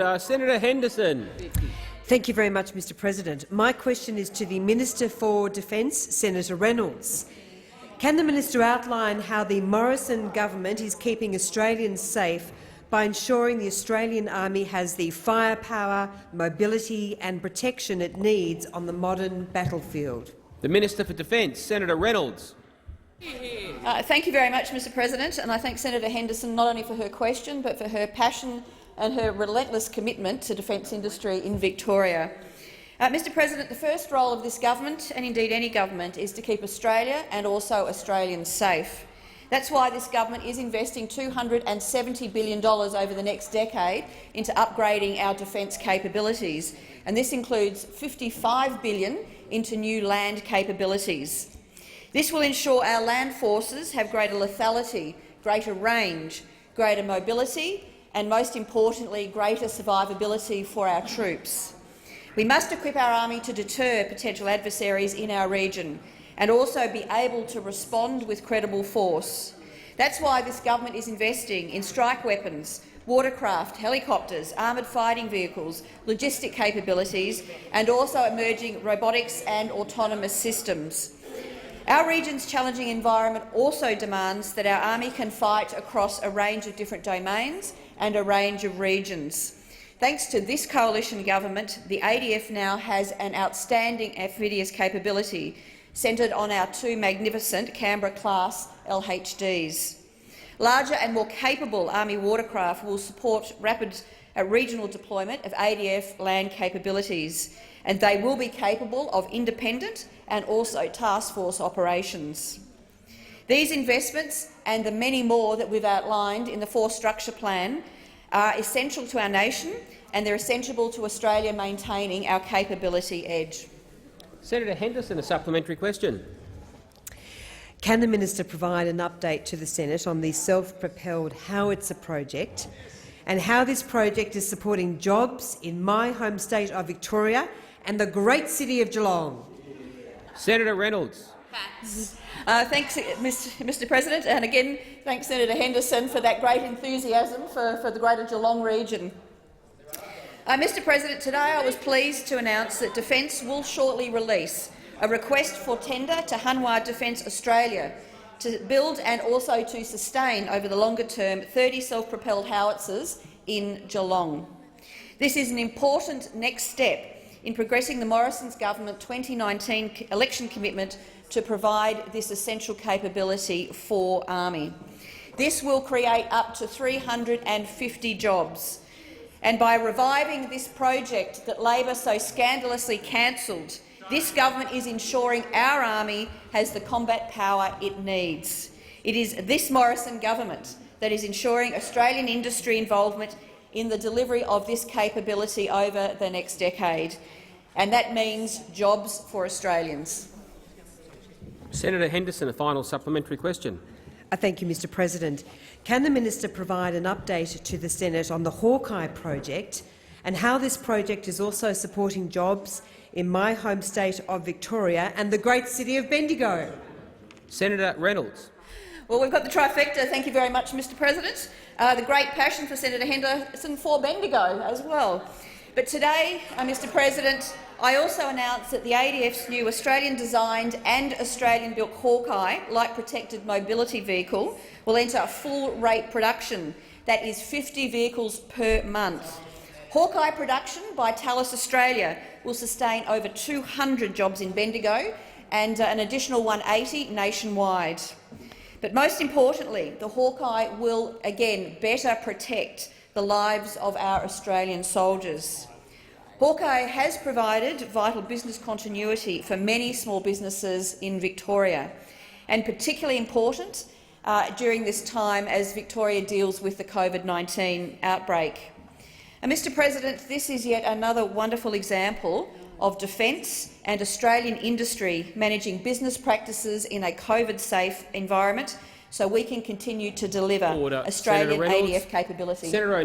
Senator Henderson. Thank you very much, Mr President. My question is to the Minister for Defence, Senator Reynolds. Can the minister outline how the Morrison Government is keeping Australians safe by ensuring the Australian Army has the firepower, mobility and protection it needs on the modern battlefield? The Minister for Defence, Senator Reynolds. Thank you very much, Mr President, and I thank Senator Henderson not only for her question but for her passion and her relentless commitment to defence industry in Victoria. Mr President, the first role of this government, and indeed any government, is to keep Australia and also Australians safe. That's why this government is investing $270 billion over the next decade into upgrading our defence capabilities, and this includes $55 billion into new land capabilities. This will ensure our land forces have greater lethality, greater range, greater mobility and, most importantly, greater survivability for our troops. We must equip our army to deter potential adversaries in our region and also be able to respond with credible force. That's why this government is investing in strike weapons, watercraft, helicopters, armoured fighting vehicles, logistic capabilities and also emerging robotics and autonomous systems. Our region's challenging environment also demands that our army can fight across a range of different domains and a range of regions. Thanks to this coalition government, the ADF now has an outstanding amphibious capability centred on our two magnificent Canberra-class LHDs. Larger and more capable Army watercraft will support rapid regional deployment of ADF land capabilities, and they will be capable of independent and also task force operations. These investments and the many more that we've outlined in the Force Structure Plan are essential to our nation, and they're essential to Australia maintaining our capability edge. Senator Henderson, a supplementary question. Can the minister provide an update to the Senate on the self-propelled howitzer project and how this project is supporting jobs in my home state of Victoria and the great city of Geelong? Senator Reynolds. Thanks, Mr President, and again thanks Senator Henderson for that great enthusiasm for the Greater Geelong region. Mr President, today I was pleased to announce that Defence will shortly release a request for tender to Hanwha Defence Australia to build and also to sustain over the longer term 30 self-propelled howitzers in Geelong. This is an important next step in progressing the Morrison Government 2019 election commitment to provide this essential capability for Army. This will create up to 350 jobs, and by reviving this project that Labor so scandalously cancelled, this government is ensuring our Army has the combat power it needs. It is this Morrison Government that is ensuring Australian industry involvement in the delivery of this capability over the next decade, and that means jobs for Australians. Senator Henderson, a final supplementary question. Thank you, Mr President. Can the minister provide an update to the Senate on the Hawkeye project and how this project is also supporting jobs in my home state of Victoria and the great city of Bendigo? Senator Reynolds. Well, we've got the trifecta. Thank you very much, Mr President. The great passion for Senator Henderson for Bendigo as well. But today, Mr President, I also announced that the ADF's new Australian-designed and Australian-built Hawkeye light protected mobility vehicle will enter full-rate production. That is 50 vehicles per month. Hawkeye production by Thales Australia will sustain over 200 jobs in Bendigo and an additional 180 nationwide. But most importantly, the Hawkeye will again better protect the lives of our Australian soldiers. Hawkeye has provided vital business continuity for many small businesses in Victoria, and particularly important during this time as Victoria deals with the COVID-19 outbreak. And Mr President, this is yet another wonderful example of defence and Australian industry managing business practices in a COVID-safe environment so we can continue to deliver Australian ADF capability.